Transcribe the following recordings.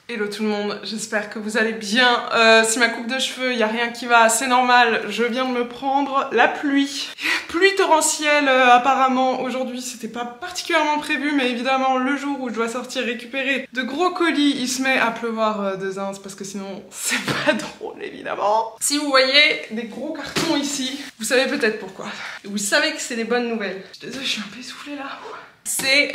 Hello tout le monde, j'espère que vous allez bien. Si ma coupe de cheveux, il n'y a rien qui va, c'est normal, je viens de me prendre la pluie. Pluie torrentielle apparemment aujourd'hui, c'était pas particulièrement prévu, mais évidemment le jour où je dois sortir récupérer de gros colis, il se met à pleuvoir de zinz parce que sinon c'est pas drôle évidemment. Si vous voyez des gros cartons ici, vous savez peut-être pourquoi. Vous savez que c'est des bonnes nouvelles. Je suis désolée, je suis un peu essoufflée là. Ces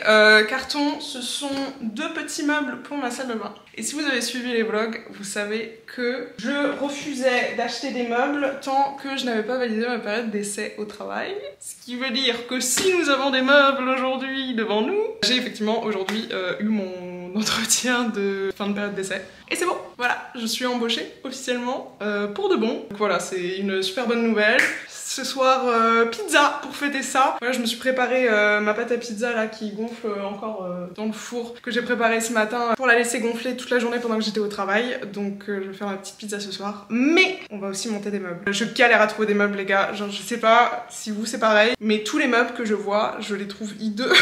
cartons, ce sont 2 petits meubles pour ma salle de bain. Et si vous avez suivi les vlogs, vous savez que je refusais d'acheter des meubles tant que je n'avais pas validé ma période d'essai au travail. Ce qui veut dire que si nous avons des meubles aujourd'hui devant nous, j'ai effectivement aujourd'hui eu mon entretien de fin de période d'essai. Et c'est bon, voilà, je suis embauchée officiellement pour de bon. Donc voilà, c'est une super bonne nouvelle. Ce soir, pizza pour fêter ça. Voilà, je me suis préparé ma pâte à pizza là qui gonfle encore dans le four que j'ai préparé ce matin pour la laisser gonfler toute la journée pendant que j'étais au travail. Donc je vais faire ma petite pizza ce soir. Mais on va aussi monter des meubles. Je galère à trouver des meubles les gars. Genre je sais pas si vous c'est pareil, mais tous les meubles que je vois, je les trouve hideux.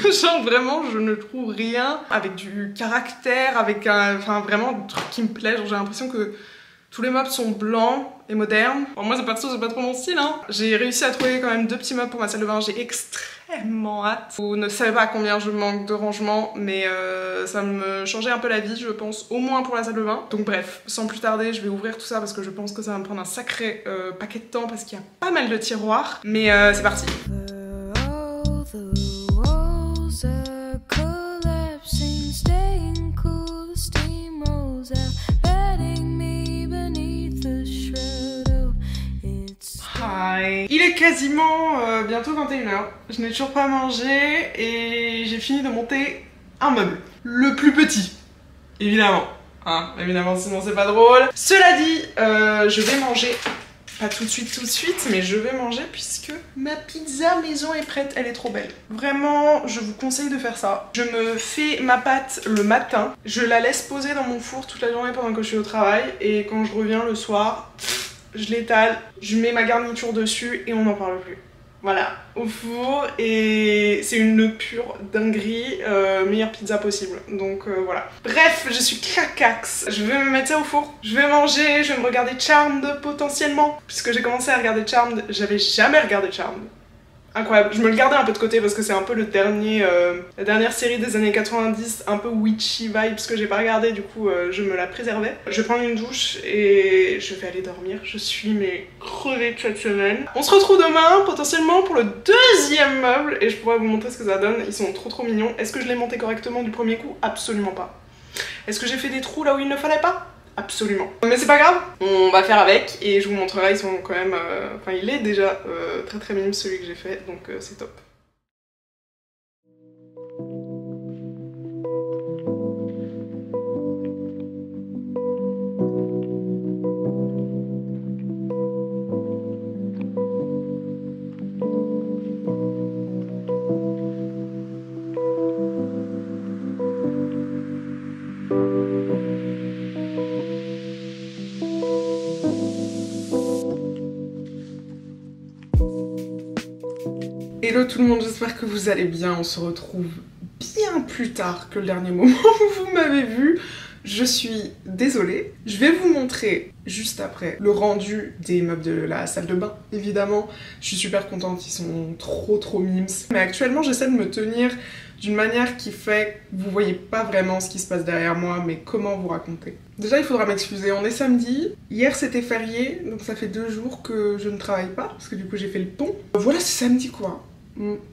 Genre vraiment je ne trouve rien avec du caractère, avec un... Enfin vraiment un truc qui me plaît. Genre j'ai l'impression que tous les meubles sont blancs et modernes. Bon, moi, perso, c'est pas trop mon style, hein. J'ai réussi à trouver quand même 2 petits meubles pour ma salle de bain. J'ai extrêmement hâte. Vous ne savez pas combien je manque de rangement, mais ça me changeait un peu la vie, je pense, au moins pour la salle de bain. Donc bref, sans plus tarder, je vais ouvrir tout ça parce que je pense que ça va me prendre un sacré paquet de temps parce qu'il y a pas mal de tiroirs. Mais c'est parti. Il est quasiment bientôt 21h, je n'ai toujours pas mangé et j'ai fini de monter un meuble. Le plus petit, évidemment. Hein, évidemment, sinon c'est pas drôle. Cela dit, je vais manger, pas tout de suite, mais je vais manger puisque ma pizza maison est prête, elle est trop belle. Vraiment, je vous conseille de faire ça. Je me fais ma pâte le matin, je la laisse poser dans mon four toute la journée pendant que je suis au travail et quand je reviens le soir, je l'étale, je mets ma garniture dessus et on n'en parle plus. Voilà, au four et c'est une pure dinguerie, meilleure pizza possible. Donc voilà. Bref, je suis claquax. Je vais me mettre ça au four, je vais manger, je vais me regarder Charmed potentiellement. Puisque j'ai commencé à regarder Charmed, j'avais jamais regardé Charmed. Incroyable, je me le gardais un peu de côté parce que c'est un peu le dernier, la dernière série des années 90, un peu witchy vibes que j'ai pas regardé, du coup je me la préservais. Je vais prendre une douche et je vais aller dormir, je suis mais crevée de cette semaine. On se retrouve demain potentiellement pour le 2e meuble et je pourrais vous montrer ce que ça donne, ils sont trop mignons. Est-ce que je l'ai monté correctement du premier coup? Absolument pas. Est-ce que j'ai fait des trous là où il ne fallait pas? Absolument. Mais c'est pas grave, on va faire avec et je vous montrerai, ils sont quand même... Enfin il est déjà très mignon celui que j'ai fait, donc c'est top. Hello tout le monde, j'espère que vous allez bien, on se retrouve bien plus tard que le dernier moment où vous m'avez vu. Je suis désolée, je vais vous montrer juste après le rendu des meubles de la salle de bain, évidemment. Je suis super contente, ils sont trop mimes. Mais actuellement j'essaie de me tenir d'une manière qui fait que vous voyez pas vraiment ce qui se passe derrière moi, mais comment vous raconter. Déjà il faudra m'excuser, on est samedi, hier c'était férié, donc ça fait 2 jours que je ne travaille pas, parce que du coup j'ai fait le pont. Voilà, c'est samedi quoi.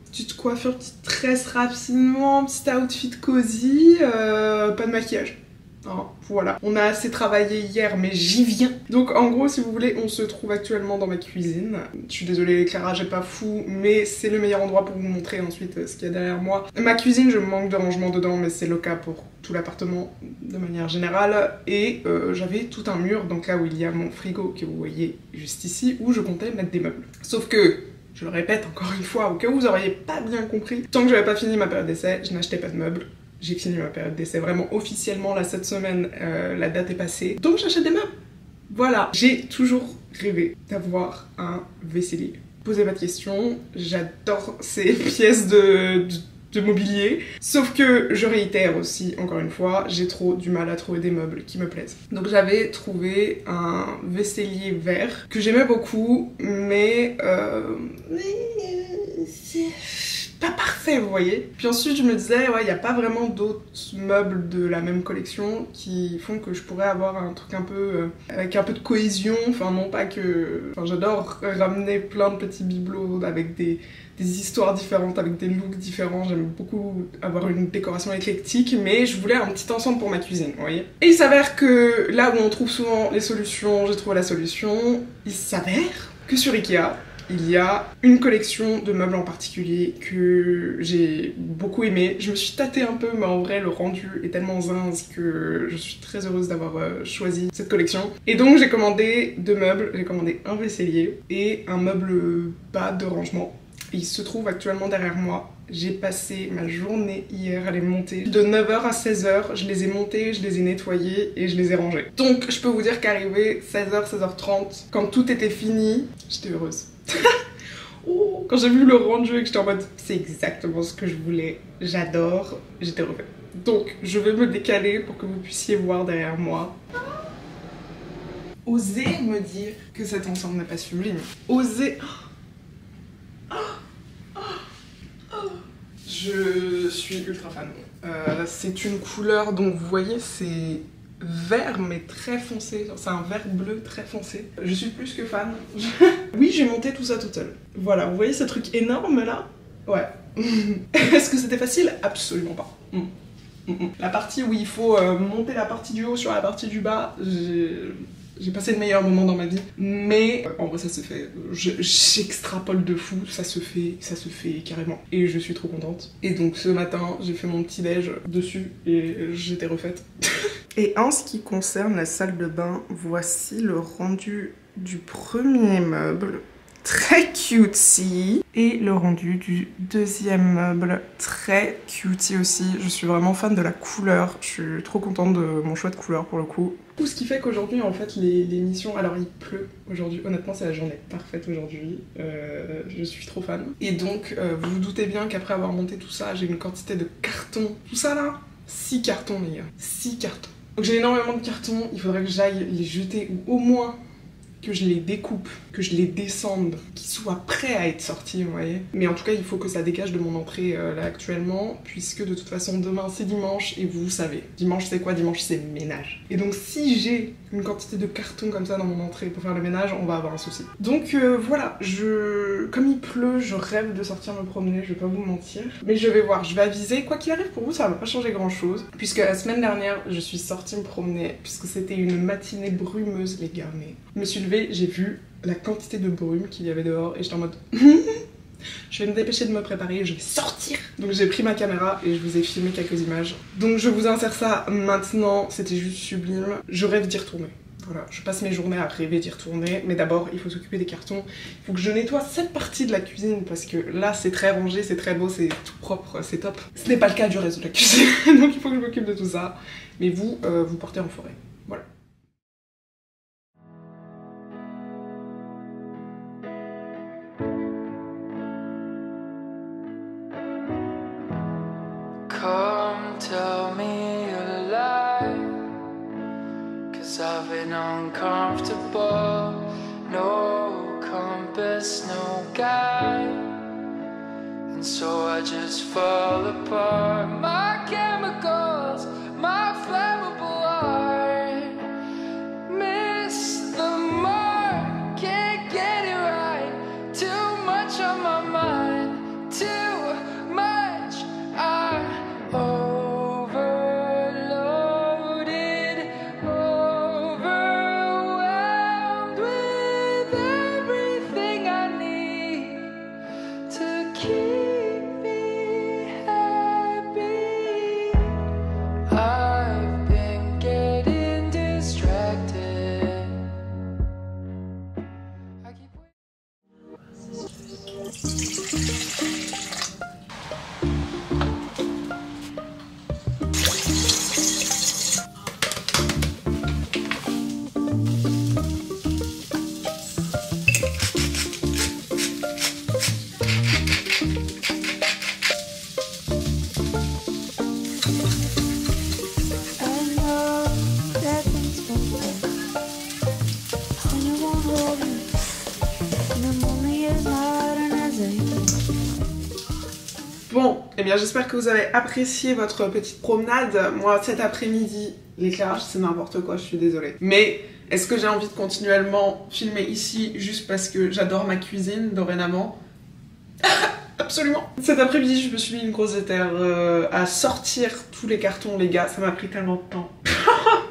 Petite coiffure, petite tresse rapidement, petit outfit cosy, pas de maquillage. Hein, voilà, on a assez travaillé hier mais j'y viens. Donc en gros si vous voulez on se trouve actuellement dans ma cuisine. Je suis désolée l'éclairage est pas fou mais c'est le meilleur endroit pour vous montrer ensuite ce qu'il y a derrière moi. Ma cuisine je manque de rangement dedans mais c'est le cas pour tout l'appartement de manière générale. Et j'avais tout un mur donc là où il y a mon frigo que vous voyez juste ici où je comptais mettre des meubles. Sauf que je le répète encore une fois, au cas où vous auriez pas bien compris, tant que j'avais pas fini ma période d'essai, je n'achetais pas de meubles. J'ai fini ma période d'essai vraiment officiellement là cette semaine, la date est passée. Donc j'achète des meubles. Voilà. J'ai toujours rêvé d'avoir un vaisselier. Posez pas de questions, j'adore ces pièces de de mobilier. Sauf que je réitère aussi, encore une fois, j'ai trop du mal à trouver des meubles qui me plaisent. Donc j'avais trouvé un vaisselier vert que j'aimais beaucoup, mais c'est pas parfait, vous voyez. Puis ensuite je me disais, ouais, il n'y a pas vraiment d'autres meubles de la même collection qui font que je pourrais avoir un truc un peu avec un peu de cohésion. Enfin non pas que... Enfin j'adore ramener plein de petits bibelots avec des histoires différentes, avec des looks différents. J'aime beaucoup avoir une décoration éclectique, mais je voulais un petit ensemble pour ma cuisine, vous voyez. Et il s'avère que là où on trouve souvent les solutions, j'ai trouvé la solution. Il s'avère que sur Ikea, il y a une collection de meubles en particulier que j'ai beaucoup aimé. Je me suis tâtée un peu, mais en vrai le rendu est tellement zinz que je suis très heureuse d'avoir choisi cette collection. Et donc j'ai commandé 2 meubles, j'ai commandé un vaisselier et un meuble bas de rangement. Et il se trouve actuellement derrière moi. J'ai passé ma journée hier à les monter. De 9h à 16h, je les ai montés, je les ai nettoyés et je les ai rangés. Donc je peux vous dire qu'arrivé 16h, 16h30, quand tout était fini, j'étais heureuse. Oh, quand j'ai vu le rendu et que j'étais en mode c'est exactement ce que je voulais, j'adore, j'étais refaite. Donc je vais me décaler pour que vous puissiez voir derrière moi. Osez me dire que cet ensemble n'est pas sublime. Osez... Je suis ultra fan. C'est une couleur, donc vous voyez, c'est vert mais très foncé. C'est un vert bleu très foncé. Je suis plus que fan. Oui, j'ai monté tout ça toute seule. Voilà, vous voyez ce truc énorme là? Ouais. Est-ce que c'était facile? Absolument pas. La partie où il faut monter la partie du haut sur la partie du bas, j'ai passé le meilleur moment dans ma vie, mais en vrai ça se fait, j'extrapole de fou, ça se fait carrément, et je suis trop contente. Et donc ce matin j'ai fait mon petit déj dessus et j'étais refaite. Et en ce qui concerne la salle de bain, voici le rendu du premier meuble, très cutesy, et le rendu du deuxième meuble, très cutie aussi. Je suis vraiment fan de la couleur, je suis trop contente de mon choix de couleur pour le coup. Tout ce qui fait qu'aujourd'hui en fait l'émission, alors il pleut aujourd'hui, honnêtement c'est la journée parfaite aujourd'hui, je suis trop fan. Et donc vous vous doutez bien qu'après avoir monté tout ça, j'ai une quantité de cartons, tout ça là, 6 cartons les gars, 6 cartons. Donc j'ai énormément de cartons, il faudrait que j'aille les jeter ou au moins que je les découpe, que je les descende, qu'ils soient prêts à être sortis, vous voyez. Mais en tout cas, il faut que ça dégage de mon entrée là actuellement, puisque de toute façon, demain c'est dimanche, et vous savez, dimanche c'est quoi? Dimanche c'est ménage. Et donc si j'ai une quantité de cartons comme ça dans mon entrée pour faire le ménage, on va avoir un souci. Donc voilà, comme il pleut, je rêve de sortir me promener, je vais pas vous mentir. Mais je vais voir, je vais aviser, quoi qu'il arrive pour vous, ça va pas changer grand chose. Puisque la semaine dernière, je suis sortie me promener, puisque c'était une matinée brumeuse les gars, mais je me suis levée, j'ai vu la quantité de brume qu'il y avait dehors et j'étais en mode je vais me dépêcher de me préparer, je vais sortir. Donc j'ai pris ma caméra et je vous ai filmé quelques images. Donc je vous insère ça maintenant, c'était juste sublime. Je rêve d'y retourner. Voilà, je passe mes journées à rêver d'y retourner, mais d'abord il faut s'occuper des cartons. Il faut que je nettoie cette partie de la cuisine parce que là c'est très rangé, c'est très beau, c'est tout propre, c'est top. Ce n'est pas le cas du reste de la cuisine, donc il faut que je m'occupe de tout ça. Mais vous, vous partez en forêt. Voilà. Come tell me you're alive, 'cause I've been uncomfortable. No compass, no guide, and so I just fall apart. My chemicals, my flammable heart, miss the mark, can't get it right. Too much on my mind, too much. Overloaded, overwhelmed with everything I need to keep me happy. Bon, eh bien j'espère que vous avez apprécié votre petite promenade. Moi cet après-midi, l'éclairage c'est n'importe quoi, je suis désolée. Mais est-ce que j'ai envie de continuellement filmer ici juste parce que j'adore ma cuisine dorénavant? Absolument. Cet après-midi, je me suis mis une grosse déterre à sortir tous les cartons, les gars. Ça m'a pris tellement de temps.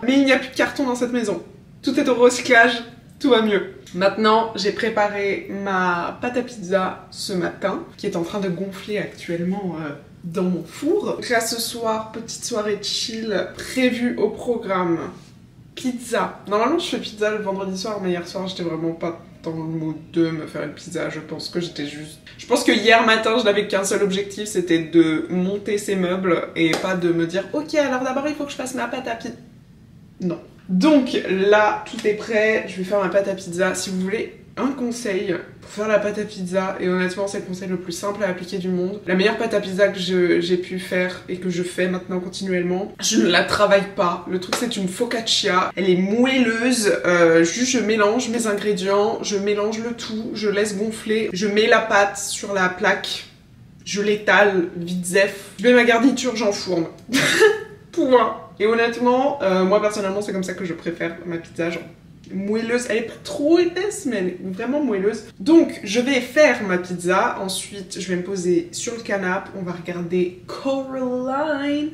Mais il n'y a plus de cartons dans cette maison. Tout est au recyclage, tout va mieux. Maintenant, j'ai préparé ma pâte à pizza ce matin, qui est en train de gonfler actuellement dans mon four. Donc là, ce soir, petite soirée chill prévue au programme. Pizza. Normalement, je fais pizza le vendredi soir, mais hier soir, j'étais vraiment pas dans le mood de me faire une pizza. Je pense que j'étais juste... Je pense que hier matin, je n'avais qu'un seul objectif, c'était de monter ces meubles et pas de me dire « Ok, alors d'abord, il faut que je fasse ma pâte à pizza. » Non. Donc là, tout est prêt. Je vais faire ma pâte à pizza. Si vous voulez un conseil pour faire la pâte à pizza, et honnêtement c'est le conseil le plus simple à appliquer du monde, la meilleure pâte à pizza que j'ai pu faire et que je fais maintenant continuellement, je ne la travaille pas. Le truc c'est une focaccia, elle est moelleuse, juste je mélange mes ingrédients, je mélange le tout, je laisse gonfler, je mets la pâte sur la plaque, je l'étale vite zef, je mets ma garniture, j'enfourne. Point. Et honnêtement, moi personnellement c'est comme ça que je préfère ma pizza, genre moelleuse, elle est pas trop épaisse mais elle est vraiment moelleuse. Donc je vais faire ma pizza, ensuite je vais me poser sur le canapé, on va regarder Coraline.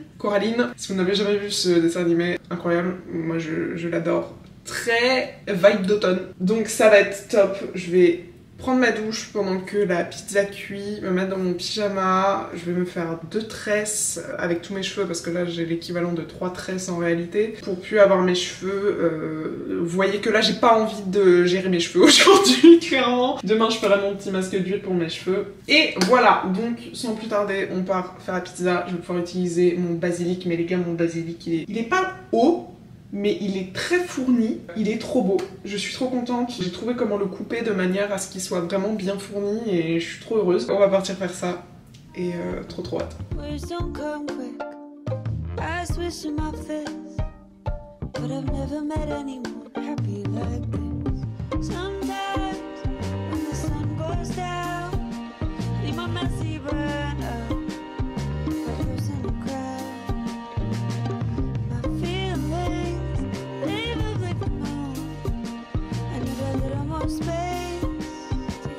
Si vous n'avez jamais vu ce dessin animé, incroyable, moi je l'adore, très vibe d'automne. Donc ça va être top, je vais prendre ma douche pendant que la pizza cuit, me mettre dans mon pyjama, je vais me faire 2 tresses avec tous mes cheveux parce que là j'ai l'équivalent de 3 tresses en réalité pour plus avoir mes cheveux. Vous voyez que là j'ai pas envie de gérer mes cheveux aujourd'hui clairement. Demain je ferai mon petit masque d'huile pour mes cheveux. Et voilà, donc sans plus tarder on part faire la pizza. Je vais pouvoir utiliser mon basilic, mais les gars mon basilic il est pas haut, mais il est très fourni, il est trop beau. Je suis trop contente, j'ai trouvé comment le couper de manière à ce qu'il soit vraiment bien fourni et je suis trop heureuse. On va partir faire ça et trop hâte. Space in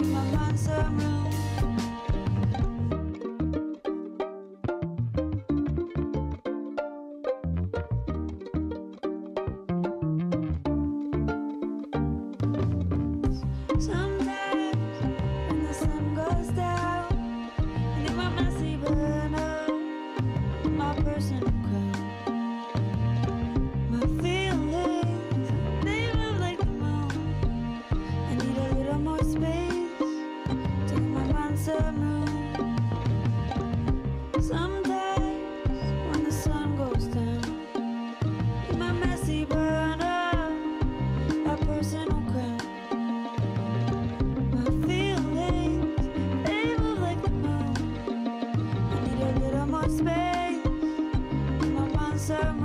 my mindset.